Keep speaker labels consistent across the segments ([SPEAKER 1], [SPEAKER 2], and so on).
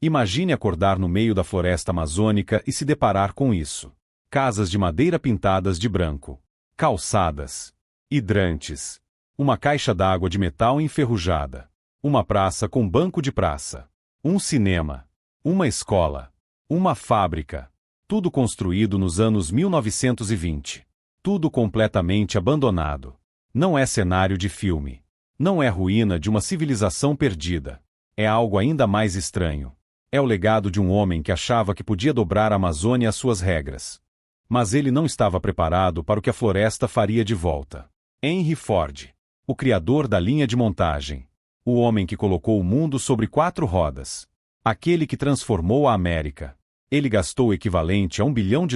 [SPEAKER 1] Imagine acordar no meio da floresta amazônica e se deparar com isso. Casas de madeira pintadas de branco. Calçadas. Hidrantes. Uma caixa d'água de metal enferrujada. Uma praça com banco de praça. Um cinema. Uma escola. Uma fábrica. Tudo construído nos anos 1920. Tudo completamente abandonado. Não é cenário de filme. Não é ruína de uma civilização perdida. É algo ainda mais estranho. É o legado de um homem que achava que podia dobrar a Amazônia às suas regras. Mas ele não estava preparado para o que a floresta faria de volta. Henry Ford, o criador da linha de montagem. O homem que colocou o mundo sobre 4 rodas. Aquele que transformou a América. Ele gastou o equivalente a $1 bilhão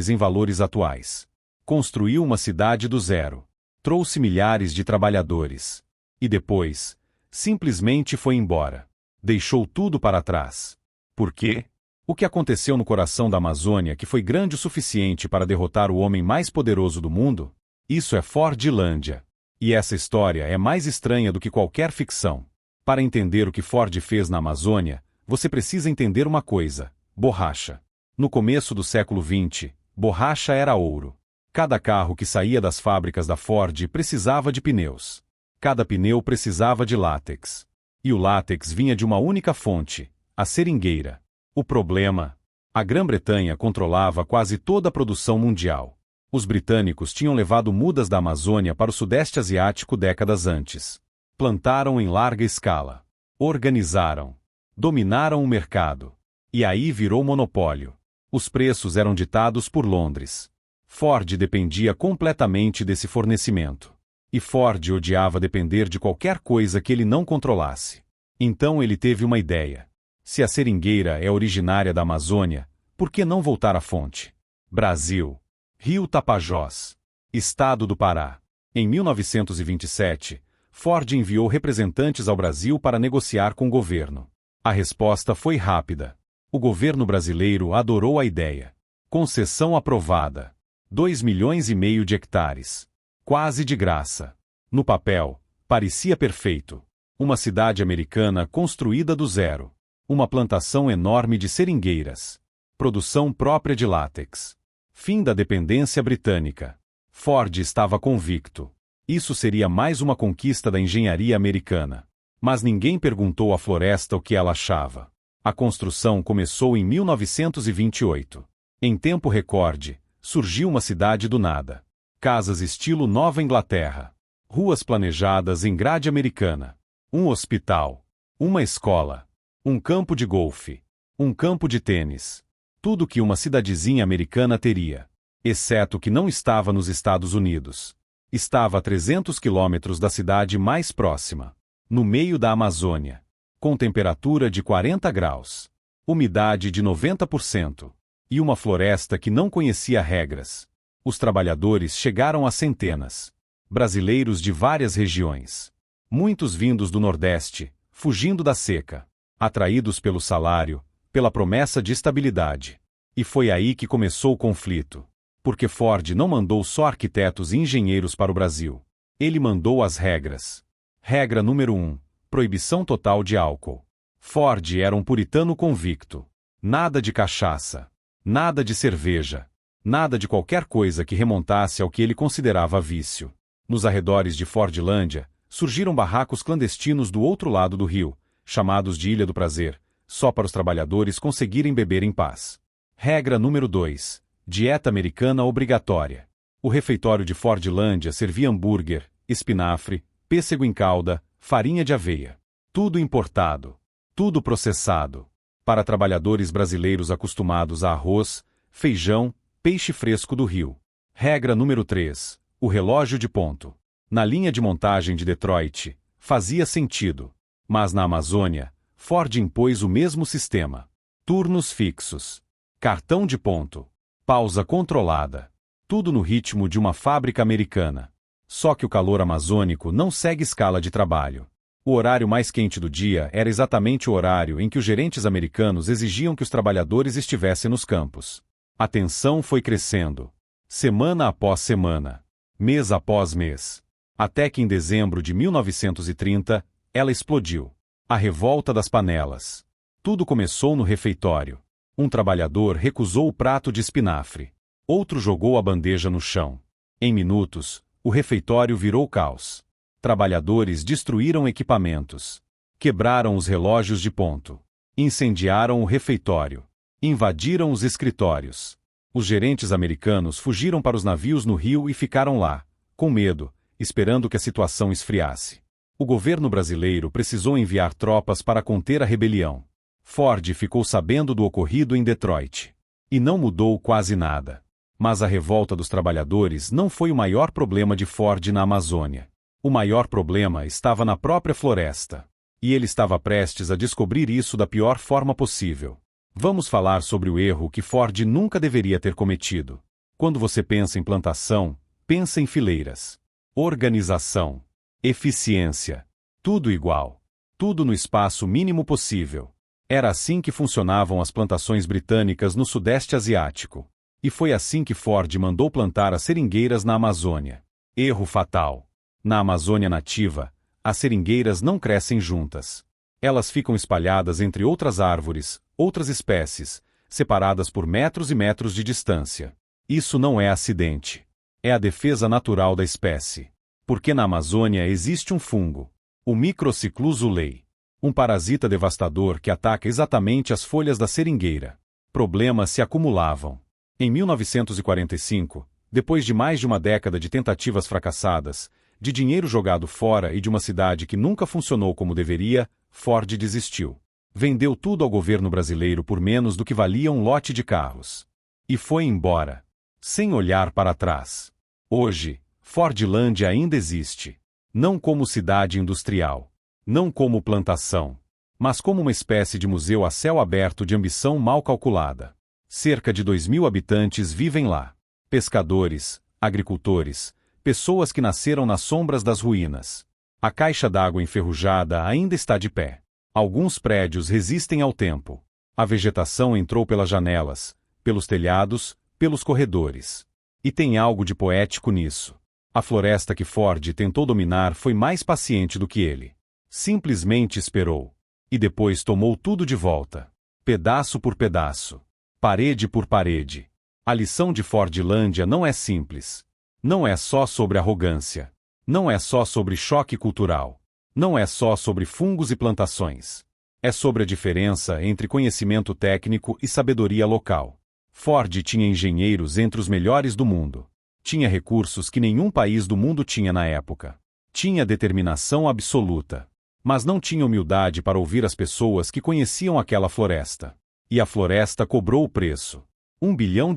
[SPEAKER 1] em valores atuais. Construiu uma cidade do zero. Trouxe milhares de trabalhadores. E depois, simplesmente foi embora. Deixou tudo para trás. Por quê? O que aconteceu no coração da Amazônia que foi grande o suficiente para derrotar o homem mais poderoso do mundo? Isso é Fordlândia. E essa história é mais estranha do que qualquer ficção. Para entender o que Ford fez na Amazônia, você precisa entender uma coisa: borracha. No começo do século XX, borracha era ouro. Cada carro que saía das fábricas da Ford precisava de pneus. Cada pneu precisava de látex. E o látex vinha de uma única fonte, a seringueira. O problema? A Grã-Bretanha controlava quase toda a produção mundial. Os britânicos tinham levado mudas da Amazônia para o Sudeste Asiático décadas antes. Plantaram em larga escala. Organizaram. Dominaram o mercado. E aí virou monopólio. Os preços eram ditados por Londres. Ford dependia completamente desse fornecimento. E Ford odiava depender de qualquer coisa que ele não controlasse. Então ele teve uma ideia. Se a seringueira é originária da Amazônia, por que não voltar à fonte? Brasil. Rio Tapajós. Estado do Pará. Em 1927, Ford enviou representantes ao Brasil para negociar com o governo. A resposta foi rápida. O governo brasileiro adorou a ideia. Concessão aprovada. 2,5 milhões de hectares. Quase de graça. No papel, parecia perfeito. Uma cidade americana construída do zero. Uma plantação enorme de seringueiras. Produção própria de látex. Fim da dependência britânica. Ford estava convicto. Isso seria mais uma conquista da engenharia americana. Mas ninguém perguntou à floresta o que ela achava. A construção começou em 1928. Em tempo recorde, surgiu uma cidade do nada. Casas estilo Nova Inglaterra. Ruas planejadas em grade americana. Um hospital. Uma escola. Um campo de golfe. Um campo de tênis. Tudo que uma cidadezinha americana teria. Exceto que não estava nos Estados Unidos. Estava a 300 quilômetros da cidade mais próxima. No meio da Amazônia. Com temperatura de 40 graus. Umidade de 90%. E uma floresta que não conhecia regras. Os trabalhadores chegaram a centenas. Brasileiros de várias regiões. Muitos vindos do Nordeste, fugindo da seca. Atraídos pelo salário, pela promessa de estabilidade. E foi aí que começou o conflito. Porque Ford não mandou só arquitetos e engenheiros para o Brasil. Ele mandou as regras. Regra número 1. Proibição total de álcool. Ford era um puritano convicto. Nada de cachaça. Nada de cerveja. Nada de qualquer coisa que remontasse ao que ele considerava vício. Nos arredores de Fordlândia, surgiram barracos clandestinos do outro lado do rio, chamados de Ilha do Prazer, só para os trabalhadores conseguirem beber em paz. Regra número 2. Dieta americana obrigatória. O refeitório de Fordlândia servia hambúrguer, espinafre, pêssego em calda, farinha de aveia. Tudo importado. Tudo processado. Para trabalhadores brasileiros acostumados a arroz, feijão, peixe fresco do rio. Regra número 3. O relógio de ponto. Na linha de montagem de Detroit, fazia sentido. Mas na Amazônia, Ford impôs o mesmo sistema. Turnos fixos. Cartão de ponto. Pausa controlada. Tudo no ritmo de uma fábrica americana. Só que o calor amazônico não segue escala de trabalho. O horário mais quente do dia era exatamente o horário em que os gerentes americanos exigiam que os trabalhadores estivessem nos campos. A tensão foi crescendo. Semana após semana. Mês após mês. Até que em dezembro de 1930, ela explodiu. A revolta das panelas. Tudo começou no refeitório. Um trabalhador recusou o prato de espinafre. Outro jogou a bandeja no chão. Em minutos, o refeitório virou caos. Trabalhadores destruíram equipamentos. Quebraram os relógios de ponto. Incendiaram o refeitório. Invadiram os escritórios. Os gerentes americanos fugiram para os navios no rio e ficaram lá, com medo, esperando que a situação esfriasse. O governo brasileiro precisou enviar tropas para conter a rebelião. Ford ficou sabendo do ocorrido em Detroit. E não mudou quase nada. Mas a revolta dos trabalhadores não foi o maior problema de Ford na Amazônia. O maior problema estava na própria floresta. E ele estava prestes a descobrir isso da pior forma possível. Vamos falar sobre o erro que Ford nunca deveria ter cometido. Quando você pensa em plantação, pensa em fileiras. Organização. Eficiência. Tudo igual. Tudo no espaço mínimo possível. Era assim que funcionavam as plantações britânicas no Sudeste Asiático. E foi assim que Ford mandou plantar as seringueiras na Amazônia. Erro fatal. Na Amazônia nativa, as seringueiras não crescem juntas. Elas ficam espalhadas entre outras árvores, outras espécies, separadas por metros e metros de distância. Isso não é acidente. É a defesa natural da espécie. Porque na Amazônia existe um fungo, o Microciclus ulae, um parasita devastador que ataca exatamente as folhas da seringueira. Problemas se acumulavam. Em 1945, depois de mais de uma década de tentativas fracassadas, de dinheiro jogado fora e de uma cidade que nunca funcionou como deveria, Ford desistiu. Vendeu tudo ao governo brasileiro por menos do que valia um lote de carros. E foi embora, sem olhar para trás. Hoje, Fordlândia ainda existe. Não como cidade industrial. Não como plantação. Mas como uma espécie de museu a céu aberto de ambição mal calculada. Cerca de 2.000 habitantes vivem lá. Pescadores, agricultores, pessoas que nasceram nas sombras das ruínas. A caixa d'água enferrujada ainda está de pé. Alguns prédios resistem ao tempo. A vegetação entrou pelas janelas, pelos telhados, pelos corredores. E tem algo de poético nisso. A floresta que Ford tentou dominar foi mais paciente do que ele. Simplesmente esperou. E depois tomou tudo de volta. Pedaço por pedaço. Parede por parede. A lição de Fordlândia não é simples. Não é só sobre arrogância. Não é só sobre choque cultural. Não é só sobre fungos e plantações. É sobre a diferença entre conhecimento técnico e sabedoria local. Ford tinha engenheiros entre os melhores do mundo. Tinha recursos que nenhum país do mundo tinha na época. Tinha determinação absoluta. Mas não tinha humildade para ouvir as pessoas que conheciam aquela floresta. E a floresta cobrou o preço. $1 bilhão.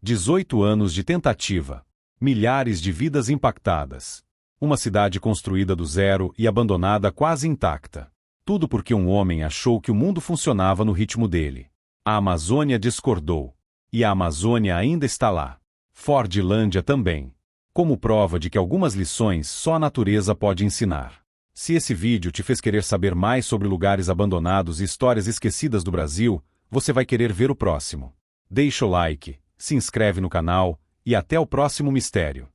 [SPEAKER 1] 18 anos de tentativa. Milhares de vidas impactadas. Uma cidade construída do zero e abandonada quase intacta. Tudo porque um homem achou que o mundo funcionava no ritmo dele. A Amazônia discordou. E a Amazônia ainda está lá. Fordlândia também. Como prova de que algumas lições só a natureza pode ensinar. Se esse vídeo te fez querer saber mais sobre lugares abandonados e histórias esquecidas do Brasil, você vai querer ver o próximo. Deixa o like, se inscreve no canal e até o próximo mistério.